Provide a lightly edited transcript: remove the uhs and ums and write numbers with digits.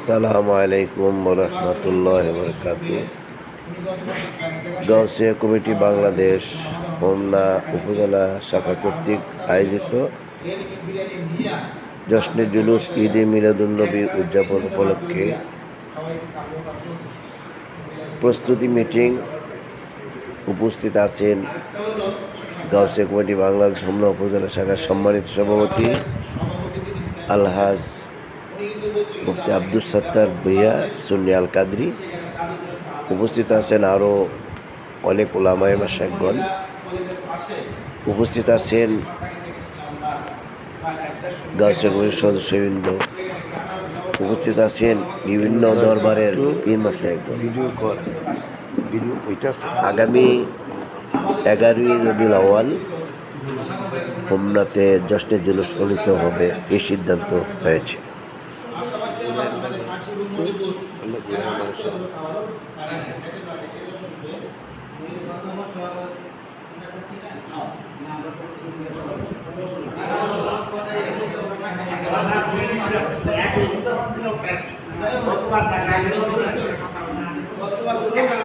আসসালামু আলাইকুম রহমতুল্লাহ বরকাতু। গাউসিয়া কমিটি বাংলাদেশ হোমনা উপজেলা শাখা কর্তৃক আয়োজিত জশ্নে জুলুস ঈদে মিলাদুন্নবী উদযাপন উপলক্ষে প্রস্তুতি মিটিং উপস্থিত আছেন গাউসিয়া কমিটি বাংলাদেশ হোমনা উপজেলা শাখার সম্মানিত সভাপতি আলহাজ মুফতি আব্দুল সত্তার ভূঁইয়া সুন্নি আল কাদরি। উপস্থিত আছেন আরও অনেক উলামায়ে মাশায়েখগণ। উপস্থিত আছেন গাউসিয়া কমিটির সদস্যবৃন্দ। উপস্থিত আছেন বিভিন্ন দরবারের পীর মাশায়েখগণ। আগামী 11ই রবিউল আউয়াল হোমনাতে জশ্নে জুলুস অনুষ্ঠিত হবে এই সিদ্ধান্ত হয়েছে।